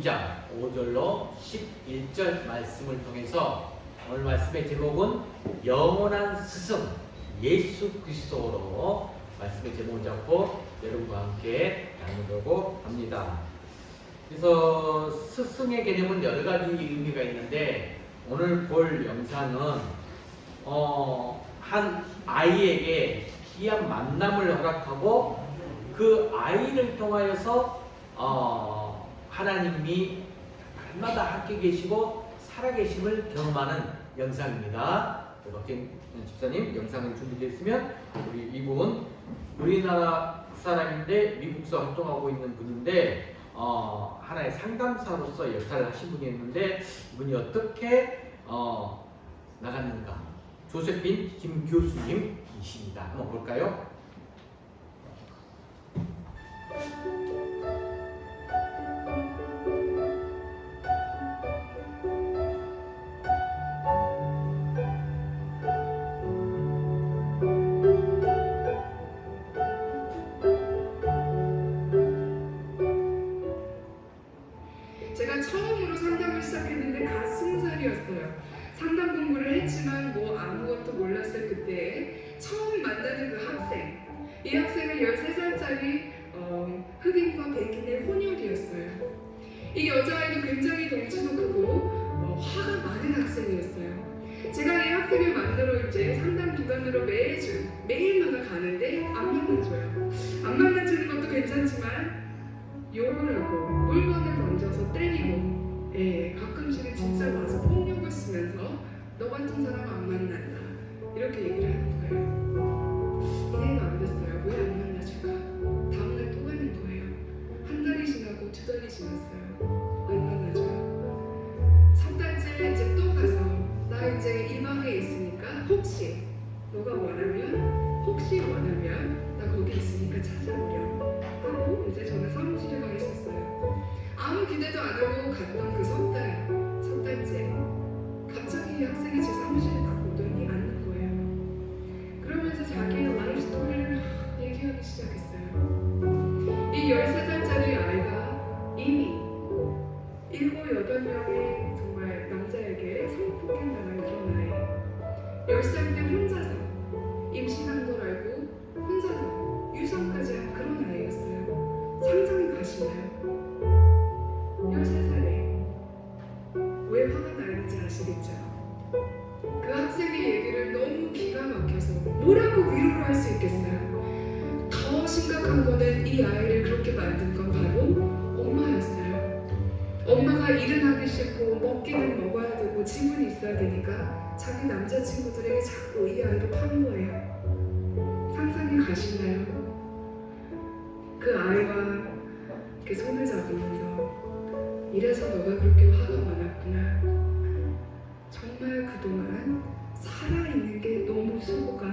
2장 5절로 11절 말씀을 통해서 오늘 말씀의 제목은 영원한 스승 예수 그리스도로 말씀의 제목을 잡고 여러분과 함께 나누려고 합니다. 그래서 스승의 개념은 여러 가지 의미가 있는데 오늘 볼 영상은 한 아이에게 귀한 만남을 허락하고 그 아이를 통하여서 하나님이 날마다 함께 계시고 살아계심을 경험하는 영상입니다. 박진 집사님 영상을 준비됐으면 우리 이분 우리나라 사람인데 미국에서 활동하고 있는 분인데 하나의 상담사로서 역할을 하신 분이었는데 이분이 어떻게 나갔는가. 조세핀 김 교수님이십니다. 한번 볼까요? 제가 처음으로 상담을 시작했는데 갓 20살이었어요. 상담 공부를 했지만 뭐 아무것도 몰랐어요. 그때 처음 만나는 그 학생. 이 학생은 13살짜리 흑인과 백인의 혼혈이었어요. 이 여자아이도 굉장히 덩치도 크고 화가 많은 학생이었어요. 제가 이 학생을 만나러 이제 상담 기관으로 매일마다 가는데 안 만나줘요. 안 만나주는 것도 괜찮지만 욕을 하고 물건을 던져서 때리고 가끔씩은 진짜 와서 폭력을 쓰면서 너 같은 사람 안 만난다 이렇게 얘기를 하는 거예요. 이해가 안 됐어요. 왜 안 만나줄까? 다음날 또 가는 거예요. 한 달이 지나고 두 달이 지났어요. 안 만나줘요. 석 달째 이제 또 가서 나 이제 이 방에 있으니까 혹시 너가 혹시 원하면 나 거기 있으니까 찾아오렴 하고 이제 저는 사무실에 가 있었어요. 아무 기대도 안 하고 갔던 그 석 달째 갑자기 이 학생이 제 사무실에 딱 오더니 앉는 거예요. 그러면서 자기의 라이프 스토리를 막 얘기하기 시작했어요. 이 13살짜리 아이가 이미 7, 8명의 정말 남자에게 성폭행당한 그런 아이. 10살 때 혼자서 임신한 걸 알고 혼자서 유산까지 한 그런 아이였어요. 상상이 가시나요? 13살에 왜 화가 나는지 아시겠죠? 그 학생의 얘기를 너무 기가 막혀서 뭐라고 위로를 할 수 있겠어요? 더 심각한 거는 이 아이를 그렇게 만든 건 바로 엄마였어요. 엄마가 일은 하기 싫고 먹기는 먹어야 되고 집은 있어야 되니까 자기 남자친구들에게 자꾸 이 아이를 판 거예요. 상상이 가시나요? 그 아이와 이렇게 손을 잡으면서 이래서 너가 그렇게 화가 많았구나. 정말 그동안 살아있는 게 너무 수고가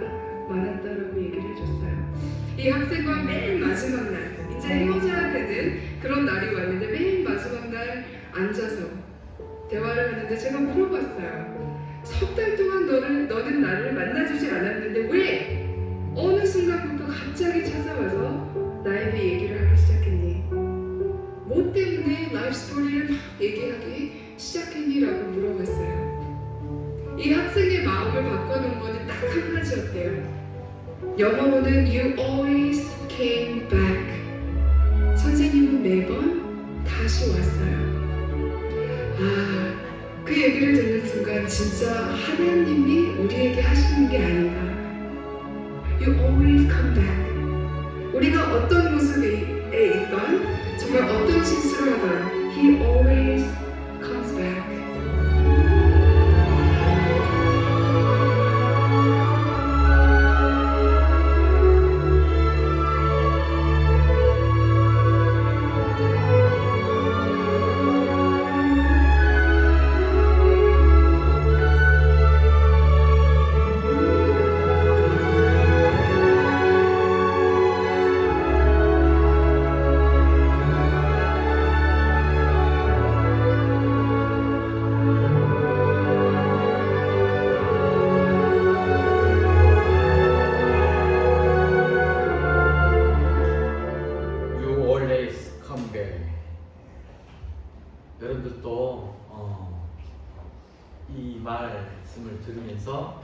많았다라고 얘기를 해줬어요. 이 학생과 맨 마지막 날 이제 헤어져야 되는 그런 날이 왔는데 맨 마지막 날 앉아서 대화를 하는데 제가 물어봤어요. 석 달 동안 너는 나를 만나주지 않았는데 왜 어느 순간부터 갑자기 찾아와서 나에게 얘기를 하기 시작했니? 뭐 때문에 라이프 스토리를 막 얘기하기 시작했니? 라고 물어봤어요. 이 학생의 마음을 바꿔놓은 거는 딱 한 가지였대요. 영어로는 You always came back. 선생님은 매번 다시 왔어요. 그 얘기를 듣는 순간 진짜 하나님이 우리에게 하시는 게 아닌가. You always come back. 우리가 어떤 모습에 있던 정말 어떤 실수를 하던 He always comes back. 여러분들도 이 말씀을 들으면서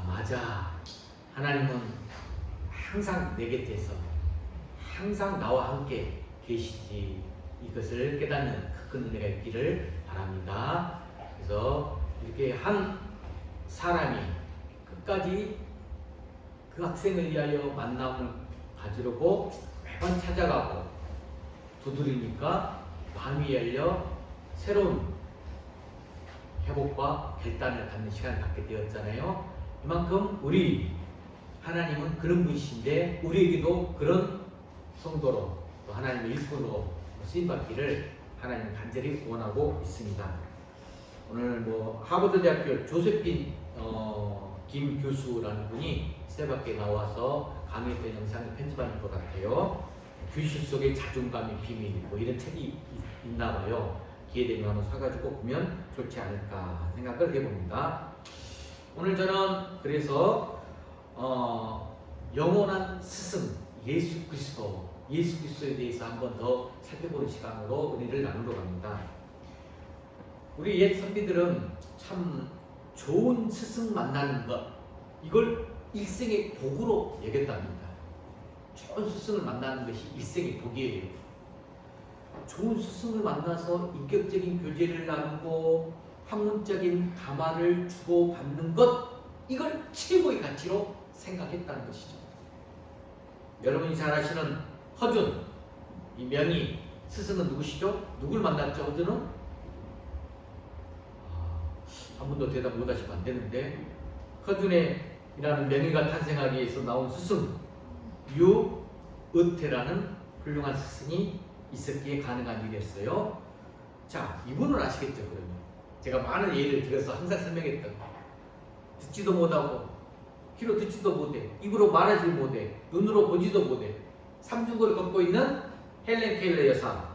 맞아, 하나님은 항상 내 곁에서 항상 나와 함께 계시지, 이것을 깨닫는 큰 은혜가 있기를 바랍니다. 그래서 이렇게 한 사람이 끝까지 그 학생을 위하여 만남을 가지려고 매번 찾아가고 두드리니까 마음이 열려 새로운 회복과 결단을 갖는 시간을 갖게 되었잖아요. 이만큼 우리 하나님은 그런 분이신데 우리에게도 그런 성도로 또 하나님의 일꾼으로 쓰임받기를 하나님은 간절히 구원하고 있습니다. 오늘 하버드 대학교 조세핀 김 교수라는 분이 세밖에 나와서 강의했던 영상을 편집하는 것 같아요. 귀신 속의 자존감의 비밀 이런 책이 있나 봐요. 기회되면 한번 사가지고 보면 좋지 않을까 생각을 해봅니다. 오늘 저는 그래서 영원한 스승 예수 그리스도에 대해서 한번 더 살펴보는 시간으로 은혜를 나누러 갑니다. 우리 옛 선비들은 참 좋은 스승 만나는 것, 이걸 일생의 복으로 여겼답니다. 좋은 스승을 만나는 것이 일생의 복이에요. 좋은 스승을 만나서 인격적인 교제를 나누고 학문적인 감화를 주고받는 것, 이걸 최고의 가치로 생각했다는 것이죠. 여러분이 잘 아시는 허준, 이 명의 스승은 누구시죠? 누굴 만났죠? 허준은? 한 번도 대답 못하시면 안 되는데, 허준이라는 명의가 탄생하기 위해서 나온 스승 유의태라는 훌륭한 스승이 있었기에 가능한 일이었어요. 자, 이분은 아시겠죠? 그러면 제가 많은 예를 들어서 항상 설명했던, 듣지도 못하고 귀로 듣지도 못해, 입으로 말하지 못해, 눈으로 보지도 못해, 삼중고를 걷고 있는 헬렌 켈러 여사,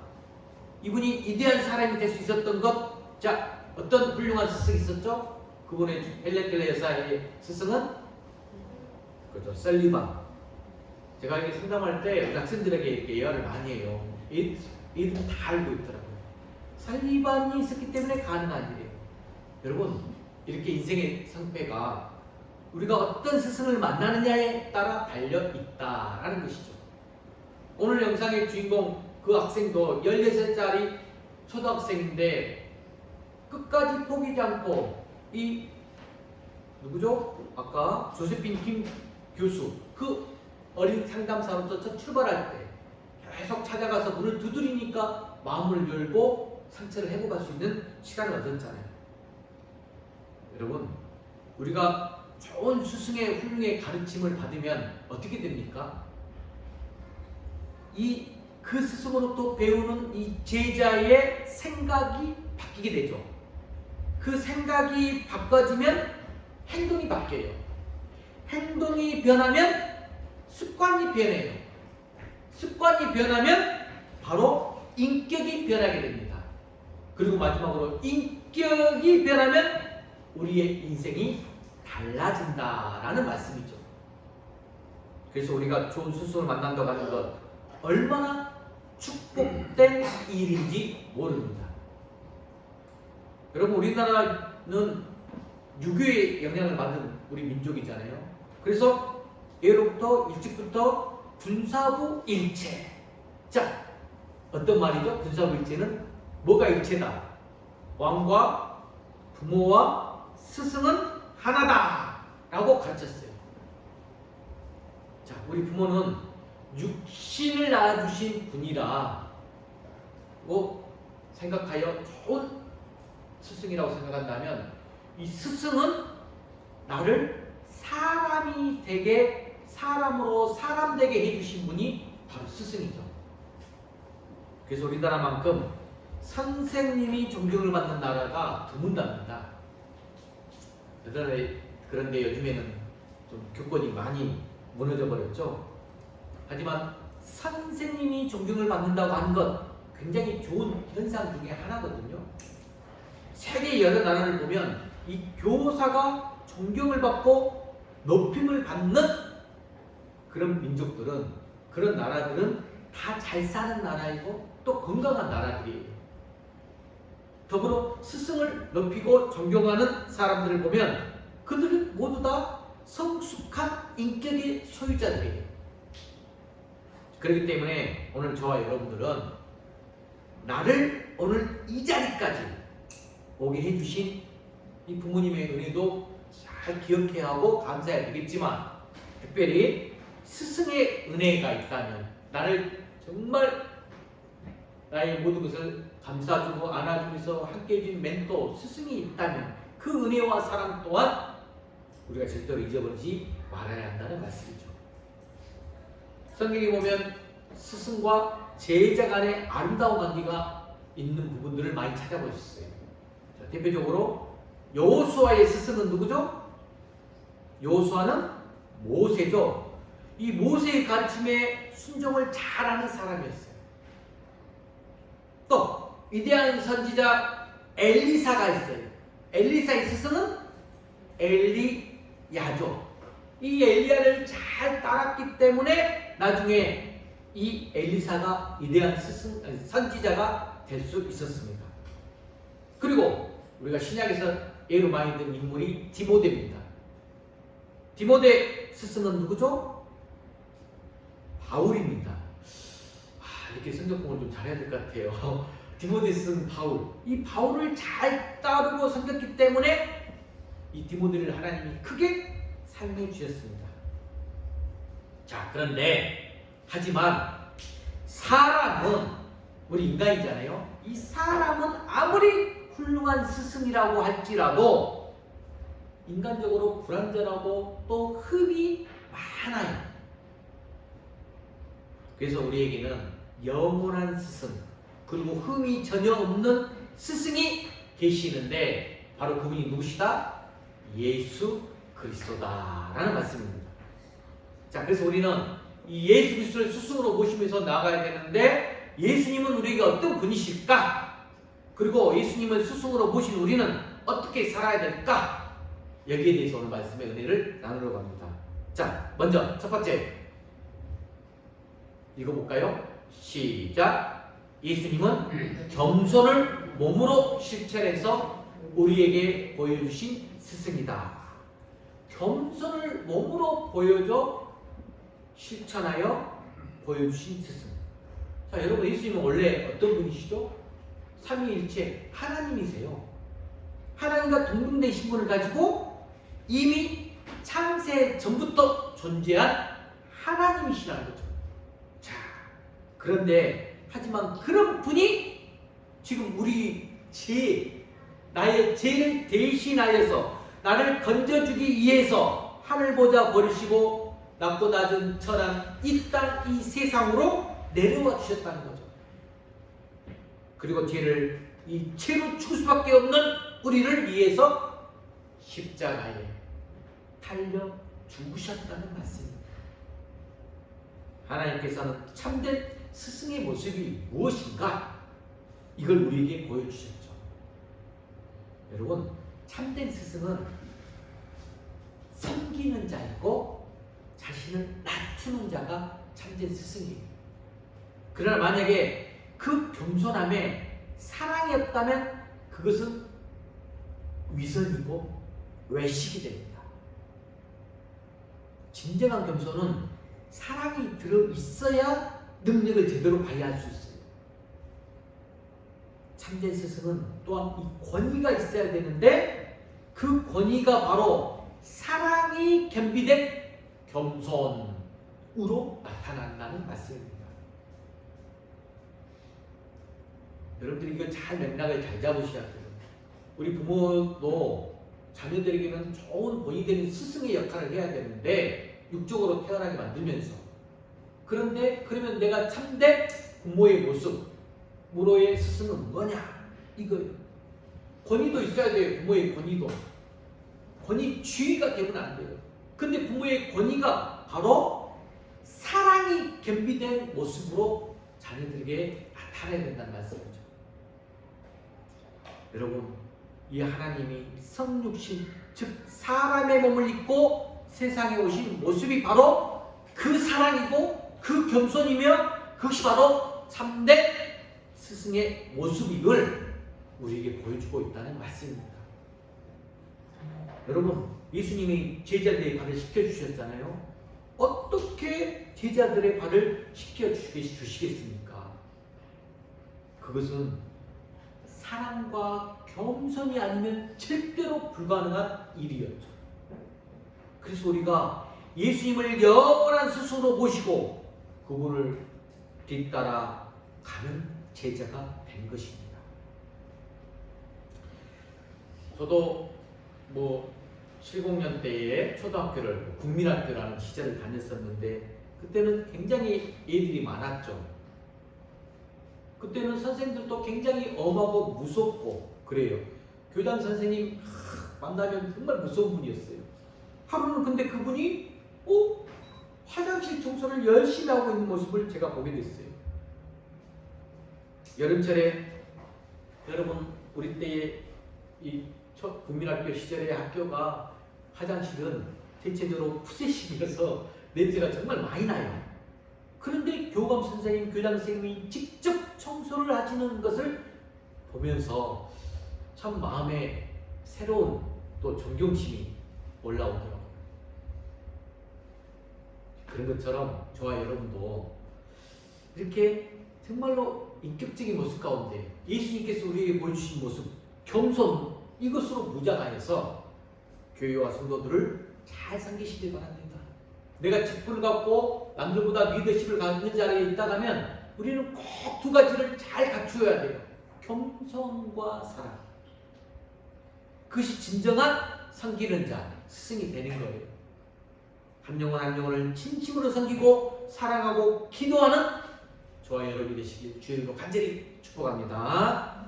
이분이 위대한 사람이 될 수 있었던 것, 자, 어떤 훌륭한 스승이 있었죠? 그분의 헬렌 켈러 여사의 스승은 그죠, 설리반. 제가 이렇게 상담할 때 학생들에게 이렇게 예화를 많이 해요. 얘들은 다 알고 있더라고요. 설리반이 있었기 때문에 가능한 일이에요. 여러분, 이렇게 인생의 성패가 우리가 어떤 스승을 만나느냐에 따라 달려 있다라는 것이죠. 오늘 영상의 주인공 그 학생도 16살짜리 초등학생인데 끝까지 포기하지 않고 이 누구죠? 아까 조세핀 김 교수, 그 어린 상담사로서 첫 출발할 때 계속 찾아가서 문을 두드리니까 마음을 열고 상처를 회복할 수 있는 시간을 얻었잖아요. 여러분, 우리가 좋은 스승의 훌륭의 가르침을 받으면 어떻게 됩니까? 그 스승으로부터 배우는 이 제자의 생각이 바뀌게 되죠. 그 생각이 바꿔지면 행동이 바뀌어요. 행동이 변하면 습관이 변해요. 습관이 변하면 바로 인격이 변하게 됩니다. 그리고 마지막으로 인격이 변하면 우리의 인생이 달라진다라는 말씀이죠. 그래서 우리가 좋은 스승을 만난다고 하는 것, 얼마나 축복된 일인지 모릅니다. 여러분, 우리나라는 유교의 영향을 받은 우리 민족이잖아요. 그래서 예로부터 일찍부터 군사부 일체. 자, 어떤 말이죠? 군사부 일체는 뭐가 일체다? 왕과 부모와 스승은 하나다 라고 가르쳤어요. 자, 우리 부모는 육신을 낳아주신 분이라고 생각하여 좋은 스승이라고 생각한다면, 이 스승은 나를 사람이 되게, 사람으로 사람 되게 해주신 분이 바로 스승이죠. 그래서 우리나라만큼 선생님이 존경을 받는 나라가 드문답니다. 그런데 요즘에는 좀 교권이 많이 무너져 버렸죠. 하지만 선생님이 존경을 받는다고 하는 것, 굉장히 좋은 현상 중에 하나거든요. 세계 여러 나라를 보면 이 교사가 존경을 받고 높임을 받는 그런 민족들은, 그런 나라들은 다 잘 사는 나라이고 또 건강한 나라들이에요. 더불어 스승을 높이고 존경하는 사람들을 보면 그들은 모두 다 성숙한 인격의 소유자들이에요. 그렇기 때문에 오늘 저와 여러분들은 나를 오늘 이 자리까지 오게 해주신 이 부모님의 은혜도 잘 기억해야 하고 감사해야 되겠지만, 특별히 스승의 은혜가 있다면, 나를 정말 나의 모든 것을 감싸주고 안아주면서 함께 해준 멘토, 스승이 있다면 그 은혜와 사랑 또한 우리가 절대로 잊어버리지 말아야 한다는 말씀이죠. 성경에 보면 스승과 제자 간의 아름다운 관계가 있는 부분들을 많이 찾아보셨어요. 자, 대표적으로 여호수아의 스승은 누구죠? 여호수아는 모세죠. 이 모세의 가르침에 순종을 잘하는 사람이었어요. 또 위대한 선지자 엘리사가 있어요. 엘리사의 스승은 엘리야죠. 이 엘리야를 잘 따랐기 때문에 나중에 이 엘리사가 위대한 선지자가 될 수 있었습니다. 그리고 우리가 신약에서 예로 많이 든 인물이 디모데입니다. 디모데 스승은 누구죠? 바울입니다. 이렇게 성경 공부를 좀 잘해야 될 것 같아요. 디모데 스승 바울. 이 바울을 잘 따르고 섬겼기 때문에 이 디모데를 하나님이 크게 사용해 주셨습니다. 자, 그런데 하지만 사람은, 우리 인간이잖아요. 이 사람은 아무리 훌륭한 스승이라고 할지라도 인간적으로 불완전하고 또 흠이 많아요. 그래서 우리에게는 영원한 스승, 그리고 흠이 전혀 없는 스승이 계시는데 바로 그분이 누구시다? 예수 그리스도다라는 말씀입니다. 자, 그래서 우리는 이 예수 그리스도를 스승으로 모시면서 나아가야 되는데, 예수님은 우리에게 어떤 분이실까? 그리고 예수님을 스승으로 모신 우리는 어떻게 살아야 될까? 여기에 대해서 오늘 말씀의 은혜를 나누려고 합니다. 자, 먼저 첫 번째 읽어볼까요? 시작. 예수님은 겸손을 몸으로 실천해서 우리에게 보여주신 스승이다. 겸손을 몸으로 보여줘 실천하여 보여주신 스승. 자, 여러분, 예수님은 원래 어떤 분이시죠? 삼위일체 하나님이세요. 하나님과 동등된 신분을 가지고 이미 창세 전부터 존재한 하나님이시라는 거죠. 자, 그런데 하지만 그런 분이 지금 나의 죄를 대신하여서 나를 건져주기 위해서 하늘보다 버리시고 낮고 낮은 천한 이 땅, 이 세상으로 내려와 주셨다는 거죠. 그리고 이 죄로 죽을 수밖에 없는 우리를 위해서 십자가에 달려 죽으셨다는 말씀입니다. 하나님께서는 참된 스승의 모습이 무엇인가? 이걸 우리에게 보여주셨죠. 여러분, 참된 스승은 섬기는 자이고 자신을 낮추는 자가 참된 스승이에요. 그러나 만약에 그 겸손함에 사랑이 없다면 그것은 위선이고 외식이 됩니다. 진정한 겸손은 사랑이 들어있어야 능력을 제대로 발휘할 수 있어요. 참된 스승은 또한 이 권위가 있어야 되는데 그 권위가 바로 사랑이 겸비된 겸손으로 나타난다는 말씀입니다. 여러분들이 이거 잘 맥락을 잘 잡으셔야 돼요. 우리 부모도 자녀들에게는 좋은 본이 되는 스승의 역할을 해야 되는데, 육적으로 태어나게 만들면서. 그런데 그러면 내가 참된 부모의 모습, 무로의 스승은 뭐냐? 이거예요. 권위도 있어야 돼요. 부모의 권위도. 권위주의가 되면 안 돼요. 근데 부모의 권위가 바로 사랑이 겸비된 모습으로 자녀들에게 나타나야 된다는 말씀이죠. 여러분, 이 하나님이 성육신, 즉 사람의 몸을 입고 세상에 오신 모습이 바로 그 사랑이고 그 겸손이며 그것이 바로 참된 스승의 모습임을 우리에게 보여주고 있다는 말씀입니다. 여러분, 예수님이 제자들의 발을 씻겨주셨잖아요. 어떻게 제자들의 발을 씻겨주시겠습니까? 그것은 사랑과 겸손이 아니면 절대로 불가능한 일이었죠. 그래서 우리가 예수님을 영원한 스승으로 모시고 그분을 뒤따라 가는 제자가 된 것입니다. 저도 70년대에 초등학교를 국민학교라는 시절을 다녔었는데 그때는 굉장히 애들이 많았죠. 그때는 선생님들도 굉장히 엄하고 무섭고 그래요. 교장 선생님 만나면 정말 무서운 분이었어요. 하루는 근데 그분이 화장실 청소를 열심히 하고 있는 모습을 제가 보게 됐어요. 여름철에 여러분 우리 때의 이 첫 국민학교 시절의 학교가 화장실은 대체적으로 푸세식이라서 냄새가 정말 많이 나요. 그런데 교감 선생님, 교장 선생님이 직접 청소를 하시는 것을 보면서 참 마음에 새로운 또 존경심이 올라오더라고요. 그런 것처럼 저와 여러분도 이렇게 정말로 인격적인 모습 가운데 예수님께서 우리에게 보여주신 모습, 겸손, 이것으로 무장하여서 교회와 성도들을 잘 섬기시길 바랍니다. 내가 직분을 갖고 남들보다 리더십을 갖는 자리에 있다면 우리는 꼭 두 가지를 잘 갖추어야 돼요. 겸손과 사랑. 그것이 진정한 섬기는 자, 스승이 되는 거예요. 한 영혼 한 영혼을 진심으로 섬기고 사랑하고 기도하는 저와 여러분이 되시길 주의 이름으로 간절히 축복합니다.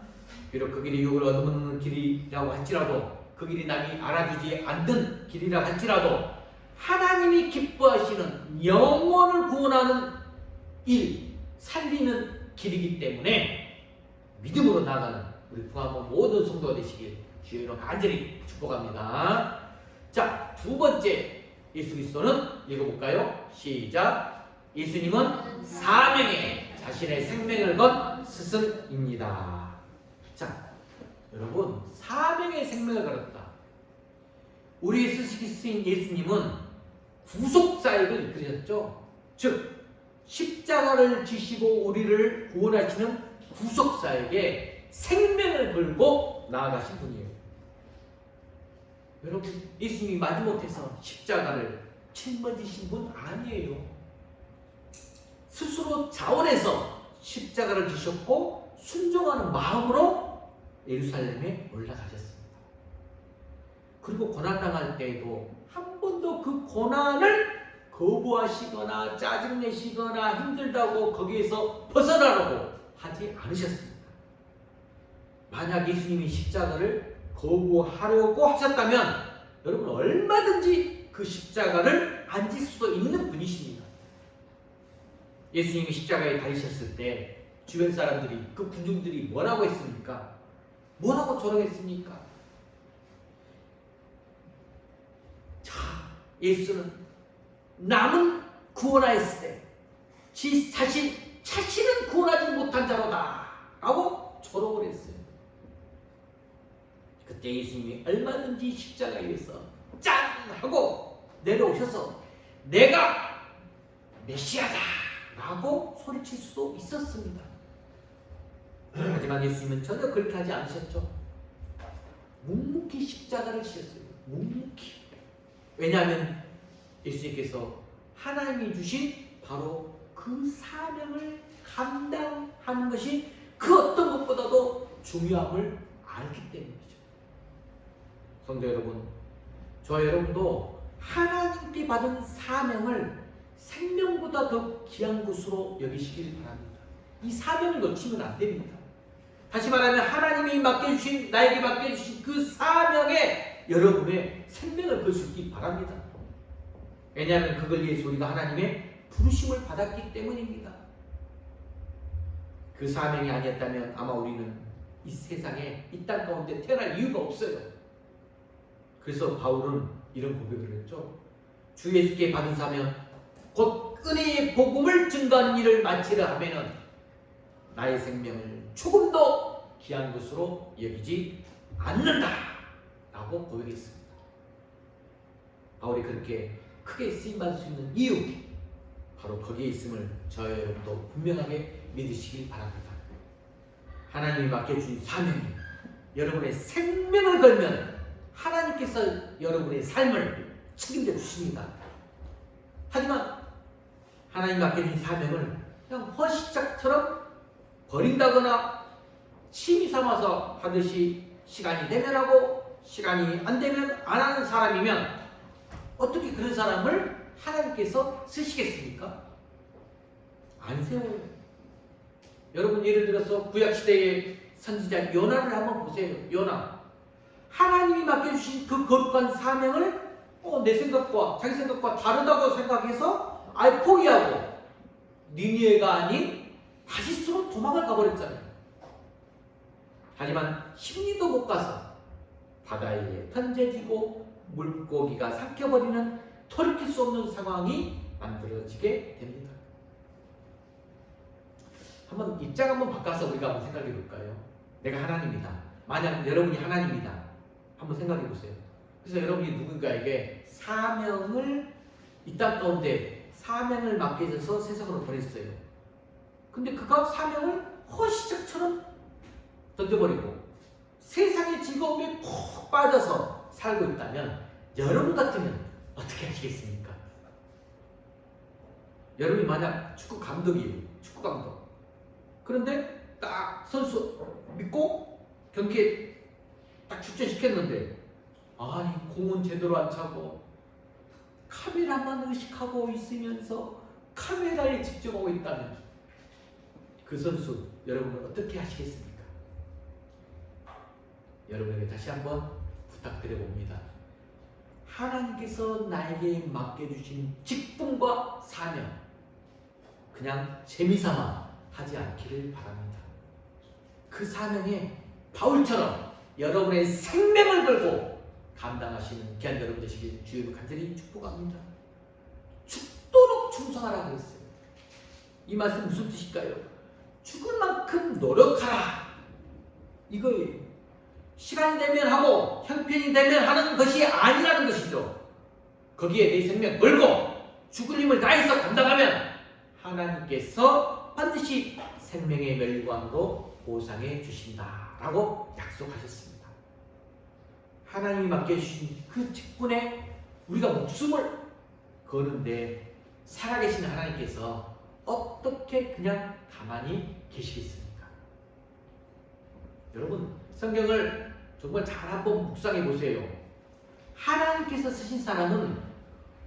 비록 그 길이 욕을 얻어먹는 길이라고 할지라도 그 길이 남이 알아주지 않는 길이라 할지라도 하나님이 기뻐하시는 영혼을 구원하는 일, 살리는 길이기 때문에 믿음으로 나아가는 우리 부하모 모든 성도가 되시길 주의 이름으로 간절히 축복합니다. 자, 두 번째 예수 그리스도는 읽어볼까요? 시작. 예수님은 사명에 자신의 생명을 건 스승입니다. 자, 여러분, 사명의 생명을 걸었다. 우리의 스승인 예수님은 구속사역을 이끌으셨죠. 즉 십자가를 지시고 우리를 구원하시는 구속사역에 생명을 걸고 나아가신 분이에요. 여러분, 예수님이 마지못해서 십자가를 짊어지신 분 아니에요. 스스로 자원해서 십자가를 지셨고 순종하는 마음으로 예루살렘에 올라가셨습니다. 그리고 고난당할 때에도 한 번도 그 고난을 거부하시거나 짜증내시거나 힘들다고 거기에서 벗어나라고 하지 않으셨습니다. 만약 예수님이 십자가를 거부하려고 하셨다면 여러분 얼마든지 그 십자가를 안 질 수도 있는 분이십니다. 예수님이 십자가에 달리셨을 때 주변 사람들이, 그 군중들이 뭐라고 했습니까? 뭐라고 조롱했습니까? 자, 예수는 남은 구원하였을 때 자신은 구원하지 못한 자로다 라고 조롱을 했어요. 그때 예수님이 얼마든지 십자가에 의해서 짠! 하고 내려오셔서 내가 메시아다 라고 소리칠 수도 있었습니다. 하지만 예수님은 전혀 그렇게 하지 않으셨죠. 묵묵히 십자가를 지셨어요. 묵묵히. 왜냐하면 예수님께서 하나님이 주신 바로 그 사명을 감당하는 것이 그 어떤 것보다도 중요함을 알기 때문이죠. 성도 여러분, 저와 여러분도 하나님께 받은 사명을 생명보다 더 귀한 것으로 여기시길 바랍니다. 이 사명을 놓치면 안 됩니다. 다시 말하면 하나님이 나에게 맡겨주신 그 사명에 여러분의 생명을 걸 수 있기 바랍니다. 왜냐하면 그걸 위해서 우리가 하나님의 부르심을 받았기 때문입니다. 그 사명이 아니었다면 아마 우리는 이 세상에 이 땅 가운데 태어날 이유가 없어요. 그래서 바울은 이런 고백을 했죠. 주 예수께 받은 사명 곧 은혜의 복음을 증거하는 일을 마치려 하면은 나의 생명을 조금도 귀한 것으로 여기지 않는다 라고 고백했습니다. 바울이 그렇게 크게 쓰임받을 수 있는 이유, 바로 거기에 있음을 저와 여러분도 분명하게 믿으시길 바랍니다. 하나님이 맡겨준 사명이 여러분의 생명을 걸면 하나님께서 여러분의 삶을 책임져 주십니다. 하지만 하나님이 맡겨준 사명을 그냥 허시짝처럼 버린다거나 취미 삼아서 하듯이 시간이 되면 하고 시간이 안 되면 안 하는 사람이면 어떻게 그런 사람을 하나님께서 쓰시겠습니까? 안 세워요. 여러분 예를 들어서 구약시대의 선지자 요나를 한번 보세요. 요나. 하나님이 맡겨주신 그 거룩한 사명을 내 생각과 자기 생각과 다르다고 생각해서 아예 포기하고 니느웨가 아닌 다시스로 도망을 가버렸잖아요. 하지만 10리도 못 가서 바다에 던져지고 물고기가 삼켜버리는 돌이킬 수 없는 상황이 만들어지게 됩니다. 한번 입장 한번 바꿔서 우리가 한번 생각해 볼까요? 내가 하나님이다. 만약 여러분이 하나님이다. 한번 생각해 보세요. 그래서 여러분이 누군가에게 사명을 이 땅 가운데 사명을 맡겨져서 세상으로 보냈어요. 근데 그가 사명을 허시적처럼 던져버리고 세상의 즐거움에 푹 빠져서 살고 있다면 여러분 같으면 어떻게 하시겠습니까? 여러분이 만약 축구 감독이에요. 축구 감독. 그런데 딱 선수 믿고 경기에 딱 출전시켰는데 아니 공은 제대로 안 차고 카메라만 의식하고 있으면서 카메라에 집중하고 있다면 그 선수 여러분은 어떻게 하시겠습니까? 여러분에게 다시 한번 부탁드려 봅니다. 하나님께서 나에게 맡겨주신 직분과 사명 그냥 재미삼아 하지 않기를 바랍니다. 그 사명에 바울처럼 여러분의 생명을 걸고 감당하시는 귀한 여러분 되시길 주님을 간절히 축복합니다. 죽도록 충성하라 그랬어요. 이 말씀 무슨 뜻일까요? 죽을 만큼 노력하라 이거예요. 시간이 되면 하고 형편이 되면 하는 것이 아니라는 것이죠. 거기에 내 생명 걸고 죽을 힘을 다해서 감당하면 하나님께서 반드시 생명의 멸관으로 보상해 주신다라고 약속하셨습니다. 하나님이 맡겨주신 그 직분에 우리가 목숨을 거는데 살아계신 하나님께서 어떻게 그냥 가만히 계시겠습니까? 여러분 성경을 정말 잘 한번 묵상해 보세요. 하나님께서 쓰신 사람은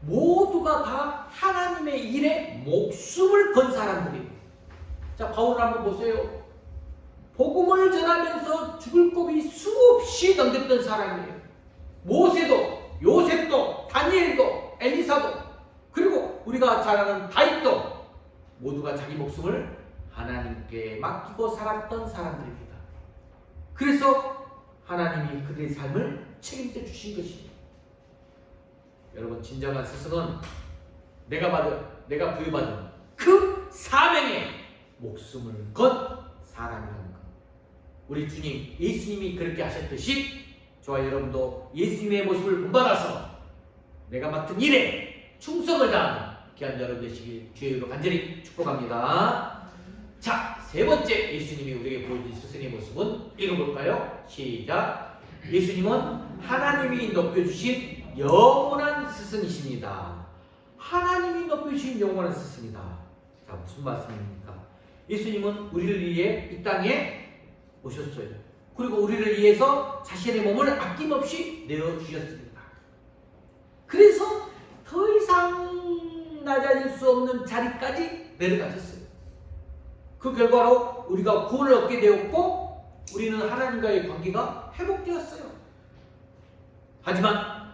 모두가 다 하나님의 일에 목숨을 건 사람들이에요. 자, 바울을 한번 보세요. 복음을 전하면서 죽을 고비 수없이 넘겼던 사람이에요. 모세도, 요셉도, 다니엘도, 엘리사도, 그리고 우리가 잘 아는 다윗도 모두가 자기 목숨을 하나님께 맡기고 살았던 사람들입니다. 그래서 하나님이 그들의 삶을 책임져 주신 것입니다. 여러분 진정한 스승은 내가 부여받은 그 사명에 목숨을 건 사람이라는 것. 우리 주님 예수님이 그렇게 하셨듯이 저와 여러분도 예수님의 모습을 본받아서 내가 맡은 일에 충성을 다하는 귀한 여러분 되시길 주의 이름으로 간절히 축복합니다. 자, 세 번째 예수님이 우리에게 보여준 스승의 모습은 읽어볼까요? 시작. 예수님은 하나님이 높여주신 영원한 스승이십니다. 하나님이 높여주신 영원한 스승이다. 자, 무슨 말씀입니까? 예수님은 우리를 위해 이 땅에 오셨어요. 그리고 우리를 위해서 자신의 몸을 아낌없이 내어주셨습니다. 그래서 더 이상 낮아질 수 없는 자리까지 내려가셨어요. 그 결과로 우리가 구원을 얻게 되었고 우리는 하나님과의 관계가 회복되었어요. 하지만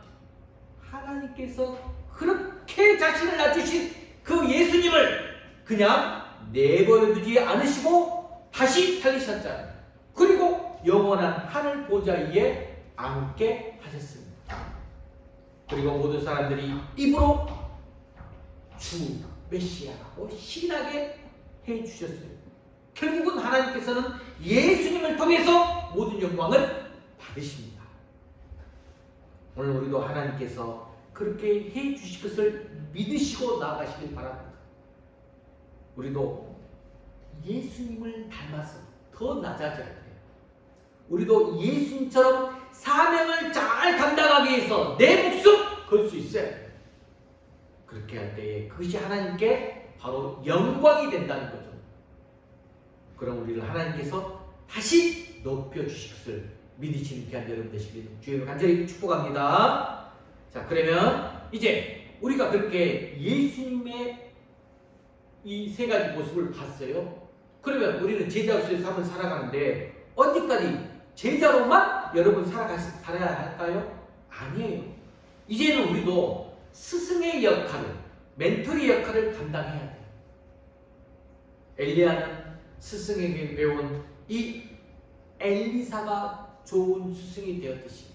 하나님께서 그렇게 자신을 낮추신 그 예수님을 그냥 내버려두지 않으시고 다시 살리셨잖아요. 그리고 영원한 하늘 보좌 위에 앉게 하셨습니다. 그리고 모든 사람들이 입으로 주 메시아라고 신하게 해주셨어요. 결국은 하나님께서는 예수님을 통해서 모든 영광을 받으십니다. 오늘 우리도 하나님께서 그렇게 해 주실 것을 믿으시고 나아가시길 바랍니다. 우리도 예수님을 닮아서 더 낮아져야 돼요. 우리도 예수님처럼 사명을 잘 감당하기 위해서 내 목숨 걸 수 있어야 돼요. 그렇게 할 때에 그것이 하나님께 바로 영광이 된다는 거죠. 그럼 우리를 하나님께서 다시 높여주실 것을 믿으시는 귀한 여러분 되시길 주님을 간절히 축복합니다. 자, 그러면 이제 우리가 그렇게 예수님의 이 세 가지 모습을 봤어요. 그러면 우리는 제자로서의 삶을 살아가는데 언제까지 제자로만 여러분 살아야 할까요? 아니에요. 이제는 우리도 스승의 역할을, 멘토의 역할을 감당해야 돼요. 엘리야는 스승에게 배운 이 엘리사가 좋은 스승이 되었듯이,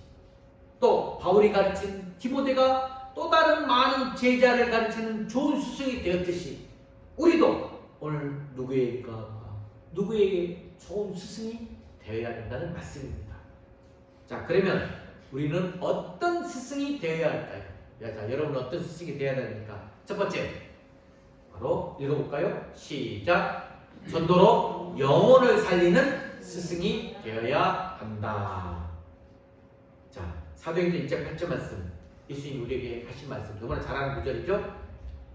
또 바울이 가르친 디모데가 또 다른 많은 제자를 가르치는 좋은 스승이 되었듯이, 우리도 오늘 누구에게 좋은 스승이 되어야 된다는 말씀입니다. 자, 그러면 우리는 어떤 스승이 되어야 할까요? 자, 여러분 어떤 스승이 되어야 됩니까? 첫 번째, 바로 읽어볼까요? 시작. 전도로 영혼을 살리는 스승이 되어야 한다. 자, 사도행전 1장 8절 말씀, 예수님이 우리에게 하신 말씀 정말 잘하는 구절이죠?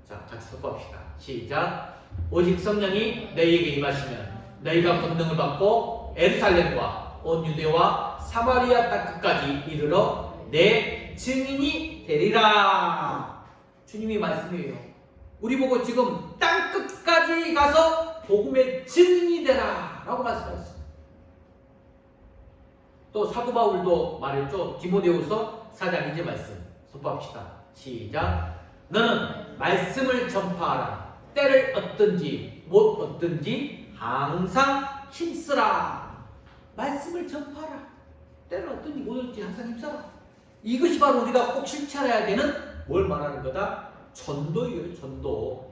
자, 같이 선포합시다. 시작. 오직 성령이 너희에게 임하시면 너희가 권능을 받고 예루살렘과 온 유대와 사마리아 땅 끝까지 이르러 내 증인이 되리라. 주님이 말씀이에요. 우리 보고 지금 땅 끝까지 가서 복음의 증인이 되라 라고 말씀하셨어요. 또 사도 바울도 말했죠. 디모데후서 4장 2절 말씀 선포합시다. 시작. 너는 말씀을 전파하라. 때를 얻든지 못 얻든지 항상 힘쓰라. 말씀을 전파하라. 때를 얻든지 못 얻든지 항상 힘써라. 이것이 바로 우리가 꼭 실천해야 되는, 뭘 말하는 거다? 전도예요. 전도.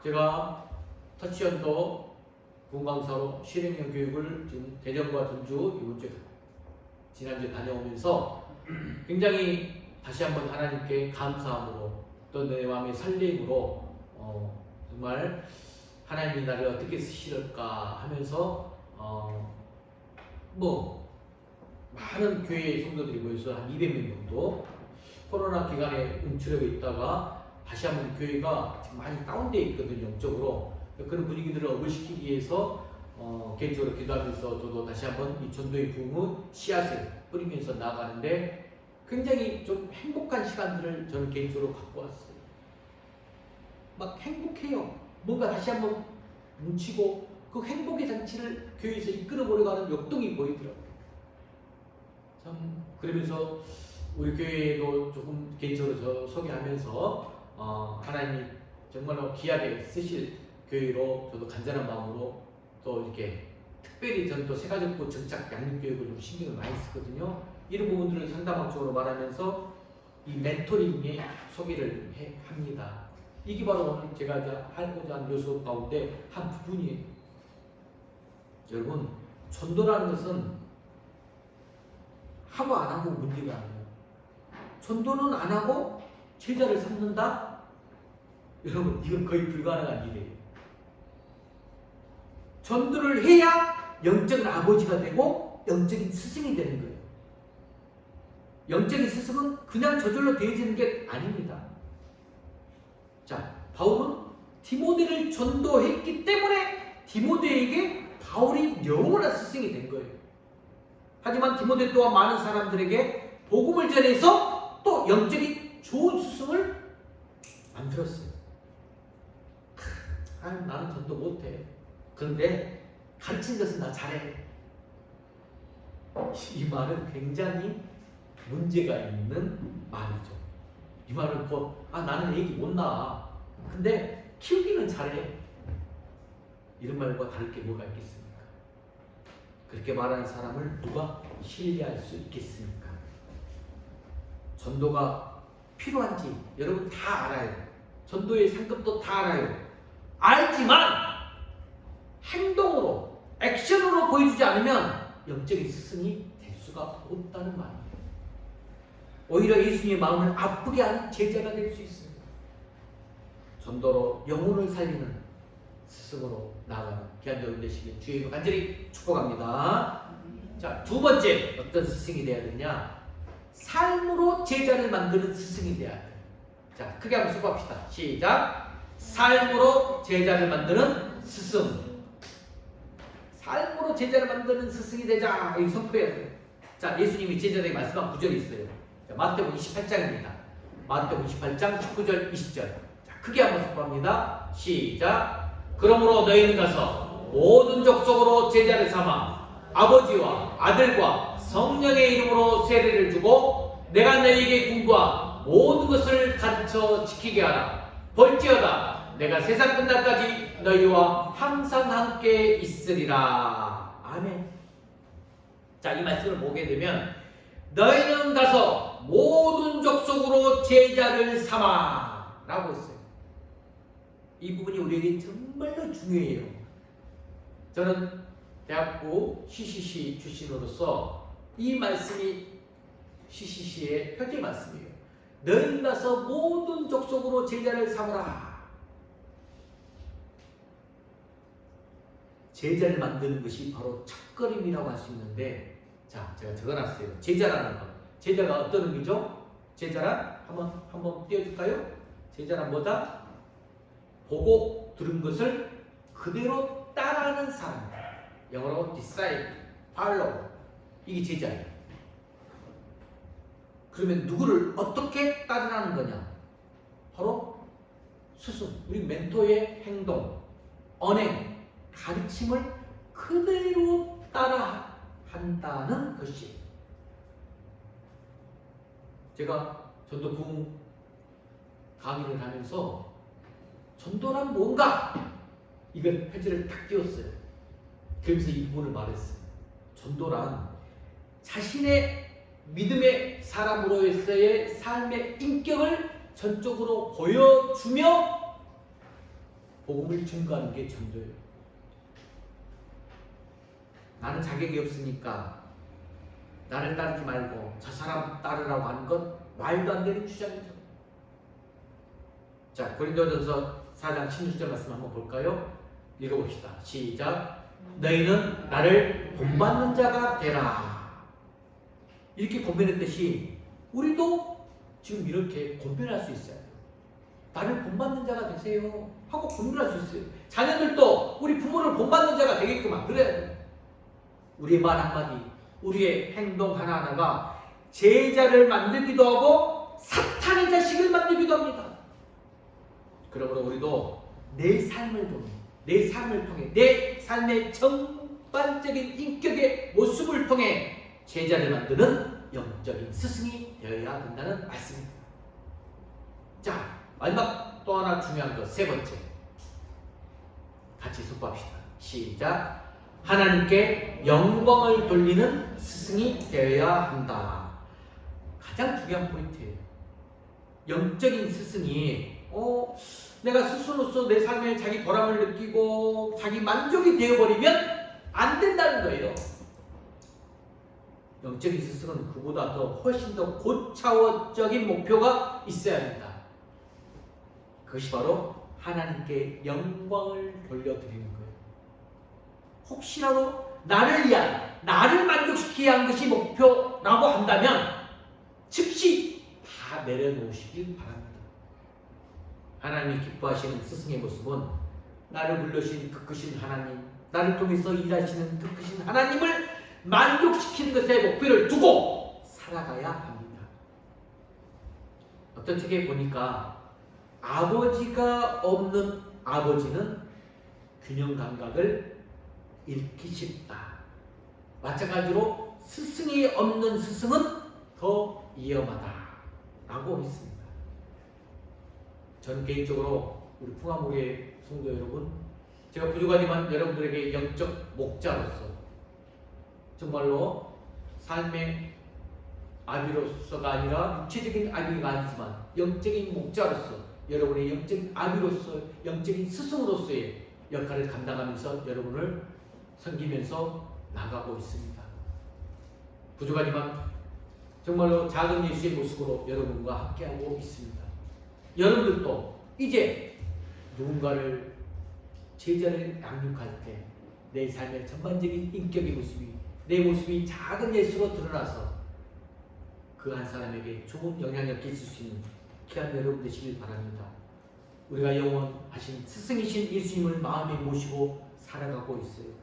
제가 터치연도 군강사로 실행형 교육을 지금 대전과 전주 이번 주에 지난주에 다녀오면서 굉장히 다시 한번 하나님께 감사함으로 또 내 마음의 설렘으로 정말 하나님이 나를 어떻게 쓰실까 하면서 많은 교회 성도들이 모여서 한 200명 정도 코로나 기간에 움츠려져 있다가 다시 한번 교회가 지금 많이 다운되어 있거든요. 영적으로. 그런 분위기들을 업을시키기 위해서 개인적으로 기도하면서 저도 다시 한번 이 전도의 부흥의 씨앗을 뿌리면서 나가는데 굉장히 좀 행복한 시간들을 저는 개인적으로 갖고 왔어요. 막 행복해요. 뭔가 다시 한번 뭉치고 그 행복의 잔치를 교회에서 이끌어보려고 하는 역동이 보이더라고요. 참 그러면서 우리 교회도 조금 개인적으로 저 소개하면서 하나님이 정말로 귀하게 쓰실 교회로 저도 간절한 마음으로 또 이렇게 특별히 저는 또 세가족부 정착 양육교육을 좀 신경을 많이 쓰거든요. 이런 부분들을 상담학적으로 말하면서 이 멘토링의 소개를 합니다. 이게 바로 오늘 제가 하고자 하는 요소 가운데 한 부분이에요. 여러분, 전도라는 것은 하고 안 하고 문제가 아니에요. 전도는 안 하고 제자를 삼는다? 여러분, 이건 거의 불가능한 일이에요. 전도를 해야 영적인 아버지가 되고 영적인 스승이 되는 거예요. 영적인 스승은 그냥 저절로 되어지는 게 아닙니다. 자, 바울은 디모데를 전도했기 때문에 디모데에게 바울이 영원한 스승이 된 거예요. 하지만 디모데 또한 많은 사람들에게 복음을 전해서 또 영적인 좋은 스승을 만들었어요. 나는 전도 못해. 그런데 가르친 것은 나 잘해. 이 말은 굉장히 문제가 있는 말이죠. 이 말은 나는 애기 못 낳아. 근데 키우기는 잘해. 이런 말과 다를 게 뭐가 있겠습니까? 그렇게 말하는 사람을 누가 신뢰할 수 있겠습니까? 전도가 필요한지 여러분 다 알아요. 전도의 상급도 다 알아요. 알지만 삶으로 보여주지 않으면 영적인 스승이 될 수가 없다는 말이에요. 오히려 예수님의 마음을 아프게 하는 제자가 될 수 있어요. 전도로 영혼을 살리는 스승으로 나아가는 귀한 여러분 되시길 주의 이름으로 간절히 축복합니다. 자, 두 번째 어떤 스승이 되어야 되냐? 삶으로 제자를 만드는 스승이 되어야 돼요. 자, 크게 한번 수고합시다. 시작. 삶으로 제자를 만드는 스승. 삶으로 제자를 만드는 스승이 되자. 이 선포해야 돼요. 자, 예수님이 제자들에게 말씀한 구절이 있어요. 자, 마태복음 28장입니다. 마태복음 28장 19절 20절. 자, 크게 한번 선포합니다. 시작. 그러므로 너희는 가서 모든 족속으로 제자를 삼아 아버지와 아들과 성령의 이름으로 세례를 주고 내가 너희에게 군과 모든 것을 가르쳐 지키게 하라. 볼지어다 내가 세상 끝날까지 너희와 항상 함께 있으리라. 아멘. 자, 이 말씀을 보게 되면 너희는 가서 모든 족속으로 제자를 삼아 라고 했어요. 이 부분이 우리에게 정말로 중요해요. 저는 대학부 CCC 출신으로서 이 말씀이 CCC의 표제 말씀이에요. 너희 가서 모든 족속으로 제자를 삼으라. 제자를 만드는 것이 바로 첫걸음이라고 할 수 있는데, 자, 제가 적어놨어요. 제자라는 것. 제자가 어떤 의미죠? 제자란 한번 띄워줄까요? 제자란 뭐다? 보고 들은 것을 그대로 따라하는 사람이다. 영어로 disciple, follow. 이게 제자예요. 그러면 누구를 어떻게 따르라는 거냐? 바로 스승, 우리 멘토의 행동, 언행, 가르침을 그대로 따라한다는 것이. 제가 전도 부흥 강의를 하면서 전도란 뭔가? 이걸 표지를 딱 띄웠어요. 그러면서 이 부분을 말했어요. 전도란 자신의 믿음의 사람으로서의 삶의 인격을 전적으로 보여주며 복음을 증거하는 게 전도예요. 나는 자격이 없으니까 나를 따르지 말고 저 사람 따르라고 하는 건 말도 안 되는 주장이죠. 자, 고린도전서 4장 16절 말씀 한번 볼까요? 읽어봅시다. 시작. 너희는 나를 본받는 자가 되라. 이렇게 권면했듯이 우리도 지금 이렇게 권면할 수 있어요. 나를 본받는 자가 되세요 하고 권면할 수 있어요. 자녀들도 우리 부모를 본받는 자가 되게끔만 그래야 돼요. 우리의 말 한마디, 우리의 행동 하나하나가 제자를 만들기도 하고 사탄의 자식을 만들기도 합니다. 그러므로 우리도 내 삶을 통해 내 삶의 전반적인 인격의 모습을 통해 제자를 만드는 영적인 스승이 되어야 된다는 말씀입니다. 자, 마지막 또 하나 중요한 것, 세 번째. 같이 선포합시다. 시작. 하나님께 영광을 돌리는 스승이 되어야 한다. 가장 중요한 포인트예요. 영적인 스승이 내가 스스로서 내 삶에 자기 보람을 느끼고 자기 만족이 되어버리면 안 된다는 거예요. 영적인 스승은 그보다 훨씬 더 고차원적인 목표가 있어야 합니다. 그것이 바로 하나님께 영광을 돌려드리는 거예요. 혹시라도 나를 만족시키게 한 것이 목표라고 한다면 즉시 다 내려놓으시길 바랍니다. 하나님이 기뻐하시는 스승의 모습은 나를 불러신 그 크신 하나님, 나를 통해서 일하시는 그 크신 하나님을 만족시키는 것에 목표를 두고 살아가야 합니다. 어떤 책에 보니까 아버지가 없는 아버지는 균형 감각을 잃기 쉽다. 마찬가지로 스승이 없는 스승은 더 위험하다 라고 했습니다. 저는 개인적으로 우리 풍화무의 성도 여러분, 제가 부족하지만 여러분들에게 영적 목자로서 정말로 삶의 아비로서가 아니라 육체적인 아비가 아니지만 영적인 목자로서 여러분의 영적인 아비로서 영적인 스승으로서의 역할을 감당하면서 여러분을 섬기면서 나가고 있습니다. 부족하지만 정말로 작은 예수의 모습으로 여러분과 함께하고 있습니다. 여러분들도 이제 누군가를 제자를 양육할 때 내 삶의 전반적인 인격의 모습이 내 모습이 작은 예수로 드러나서 그 한 사람에게 좋은 영향을 끼칠 수 있는 귀한 여러분 되시길 바랍니다. 우리가 영원하신 스승이신 예수님을 마음에 모시고 살아가고 있어요.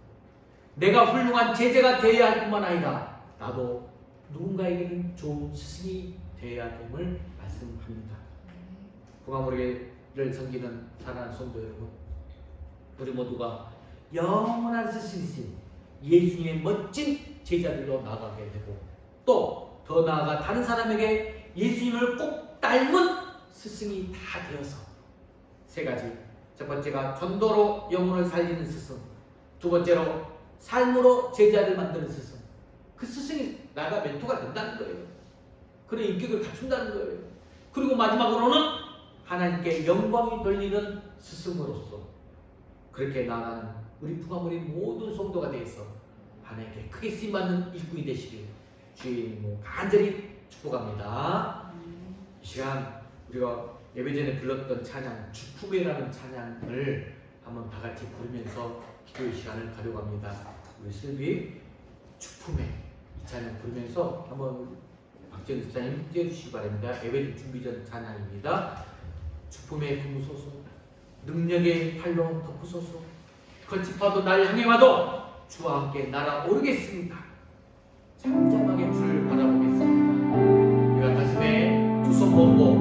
내가 훌륭한 제자가 되어야 할 뿐만 아니라 나도 누군가에게는 좋은 스승이 되어야 됨을 말씀합니다. 부가모리를 섬기는 사랑하는 성도 여러분, 우리 모두가 영원한 스승이신 예수님의 멋진 제자들로 나가게 되고 또 더 나아가 다른 사람에게 예수님을 꼭 닮은 스승이 다 되어서 세 가지, 첫 번째가 전도로 영혼을 살리는 스승, 두 번째로 삶으로 제자를 만드는 스승, 그 스승이 나가 멘토가 된다는 거예요. 그런 인격을 갖춘다는 거예요. 그리고 마지막으로는 하나님께 영광이 돌리는 스승으로서 그렇게 나아가는 우리 부가모리 모든 성도가 되어서 하나님께 크게 쓰임받는 일꾼이 되시길 주의 이름으로 간절히 축복합니다. 이 시간 우리가 예배 전에 불렀던 찬양 주품에라는 찬양을 한번 다 같이 부르면서 기도의 시간을 가려고 합니다. 우리 슬비 주품에 이 찬양 부르면서 한번 박지현 집사님 띄워주시기 바랍니다. 예배 준비 전 찬양입니다. 주품에 품으소서, 능력의 팔로 덮으소서, 거칠파도 날 향해 와도 주와 함께 날아오르겠습니다. 잠잠하게 주를 바라보겠습니다. 우리가 가슴에 두 손 모으고